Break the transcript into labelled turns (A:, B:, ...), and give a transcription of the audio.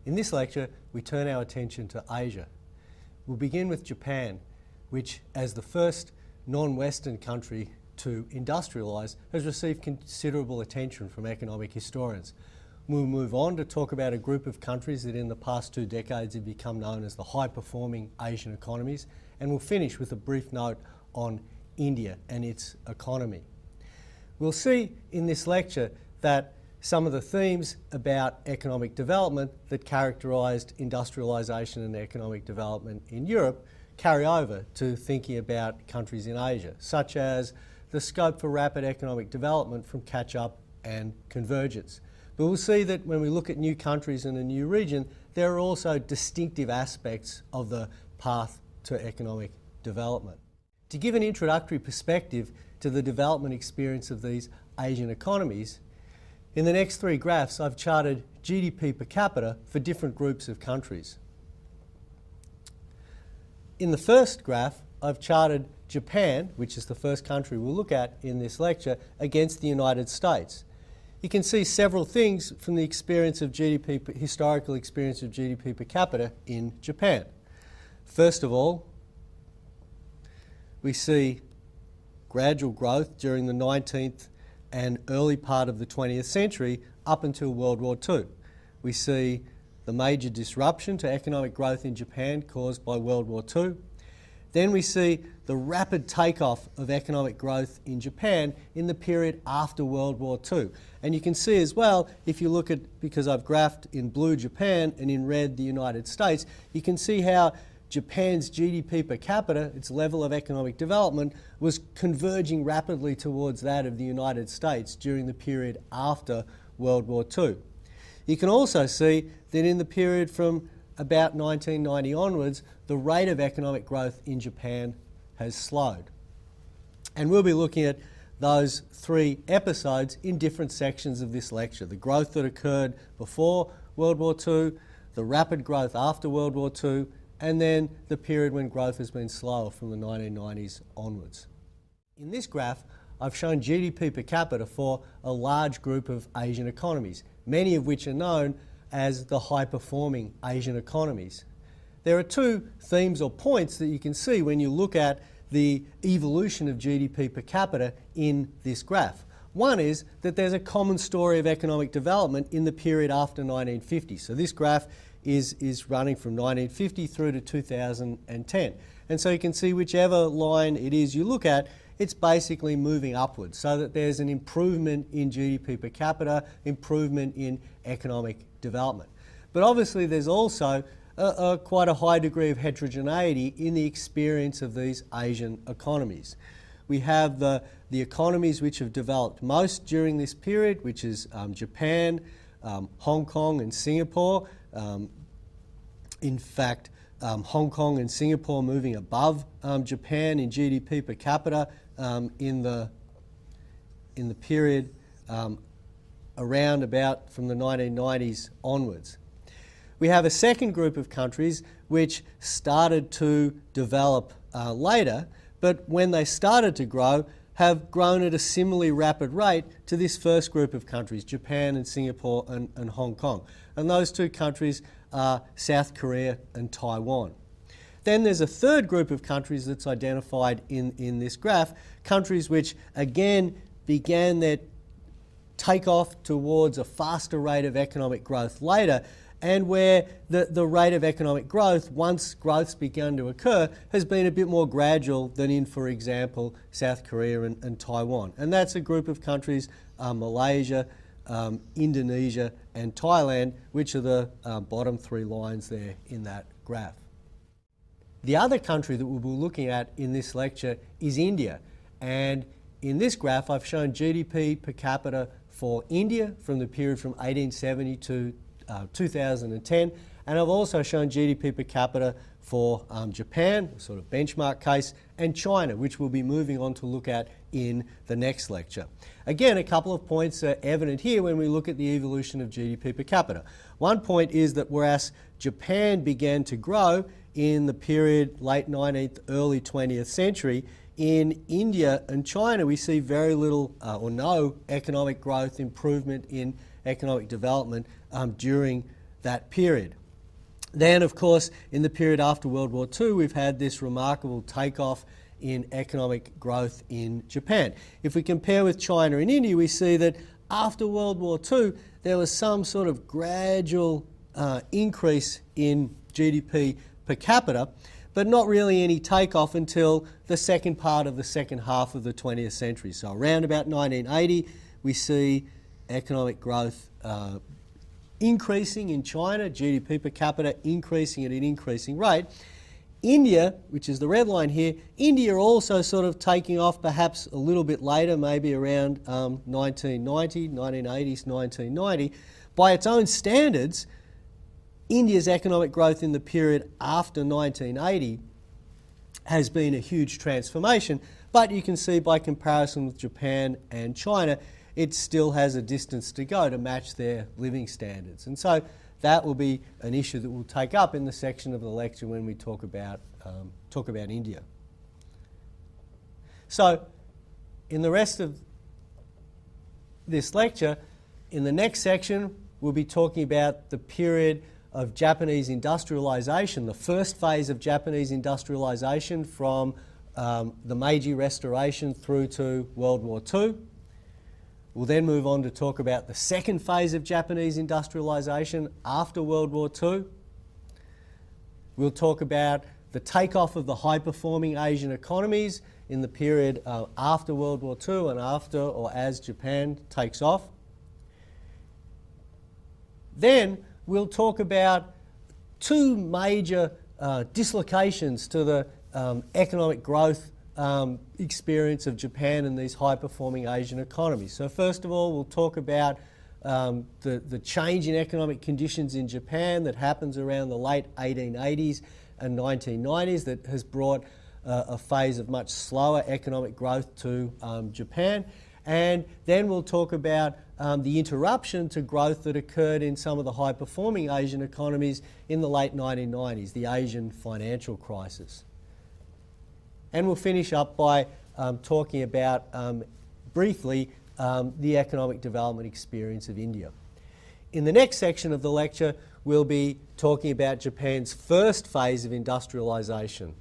A: In this lecture, we turn our attention to Asia. We'll begin with Japan, which, as the first non-Western country to industrialise, has received considerable attention from economic historians. We'll move on to talk about a group of countries that in the past 2 decades have become known as the high-performing Asian economies, and we'll finish with a brief note on India and its economy. We'll see in this lecture that some of the themes about economic development that characterised industrialisation and economic development in Europe carry over to thinking about countries in Asia, such as the scope for rapid economic development from catch-up and convergence. But we'll see that when we look at new countries in a new region, there are also distinctive aspects of the path to economic development. To give an introductory perspective to the development experience of these Asian economies, in the next 3 graphs I've charted GDP per capita for different groups of countries. In the first graph, I've charted Japan, which is the first country we'll look at in this lecture, against the United States. You can see several things from the experience of historical experience of GDP per capita in Japan. First of all, we see gradual growth during the 19th and early part of the 20th century up until World War II. We see the major disruption to economic growth in Japan caused by World War II. Then we see the rapid takeoff of economic growth in Japan in the period after World War II. And you can see as well, if you look at, because I've graphed in blue Japan and in red the United States, you can see how Japan's GDP per capita, its level of economic development, was converging rapidly towards that of the United States during the period after World War II. You can also see that in the period from about 1990 onwards, the rate of economic growth in Japan has slowed. And we'll be looking at those 3 episodes in different sections of this lecture. The growth that occurred before World War II, the rapid growth after World War II, and then the period when growth has been slower from the 1990s onwards. In this graph, I've shown GDP per capita for a large group of Asian economies, many of which are known as the high-performing Asian economies. There are 2 themes or points that you can see when you look at the evolution of GDP per capita in this graph. One is that there's a common story of economic development in the period after 1950. So this graph is running from 1950 through to 2010. And so you can see whichever line it is you look at, it's basically moving upwards so that there's an improvement in GDP per capita, improvement in economic development. But obviously there's also quite a high degree of heterogeneity in the experience of these Asian economies. We have the economies which have developed most during this period, which is Japan, Hong Kong and Singapore. In fact, Hong Kong and Singapore moving above Japan in GDP per capita in the period around about from the 1990s onwards. We have a second group of countries which started to develop later, but when they started to grow, have grown at a similarly rapid rate to this first group of countries, Japan and Singapore and Hong Kong. And those 2 countries are South Korea and Taiwan. Then there's a third group of countries that's identified in this graph, countries which again began their takeoff towards a faster rate of economic growth later, and where the rate of economic growth, once growth's begun to occur, has been a bit more gradual than in, for example, South Korea and Taiwan. And that's a group of countries, Malaysia, Indonesia and Thailand, which are the bottom 3 lines there in that graph. The other country that we'll be looking at in this lecture is India. And in this graph, I've shown GDP per capita for India from the period from 1870 to 2010, and I've also shown GDP per capita for Japan, a sort of benchmark case, and China, which we'll be moving on to look at in the next lecture. Again, a couple of points are evident here when we look at the evolution of GDP per capita. One point is that whereas Japan began to grow in the period late 19th, early 20th century, in India and China we see very little or no economic growth, improvement in economic development during that period. Then, of course, in the period after World War II, we've had this remarkable takeoff in economic growth in Japan. If we compare with China and India, we see that after World War II, there was some sort of gradual increase in GDP per capita, but not really any takeoff until the second part of the second half of the 20th century. So around about 1980, we see economic growth increasing in China, GDP per capita increasing at an increasing rate. India, which is the red line here, India also sort of taking off perhaps a little bit later, maybe around 1990, 1980s, 1990. By its own standards, India's economic growth in the period after 1980 has been a huge transformation, but you can see by comparison with Japan and China, it still has a distance to go to match their living standards. And so that will be an issue that we'll take up in the section of the lecture when we talk about India. So in the rest of this lecture, in the next section, we'll be talking about the period of Japanese industrialization, the first phase of Japanese industrialization from the Meiji Restoration through to World War II. We'll then move on to talk about the second phase of Japanese industrialization after World War II. We'll talk about the takeoff of the high-performing Asian economies in the period after World War II and after or as Japan takes off. Then we'll talk about two major dislocations to the economic growth experience of Japan and these high-performing Asian economies. So first of all, we'll talk about the change in economic conditions in Japan that happens around the late 1880s and 1990s that has brought a phase of much slower economic growth to Japan. And then we'll talk about the interruption to growth that occurred in some of the high-performing Asian economies in the late 1990s, the Asian financial crisis. And we'll finish up by talking about, briefly, the economic development experience of India. In the next section of the lecture, we'll be talking about Japan's first phase of industrialization.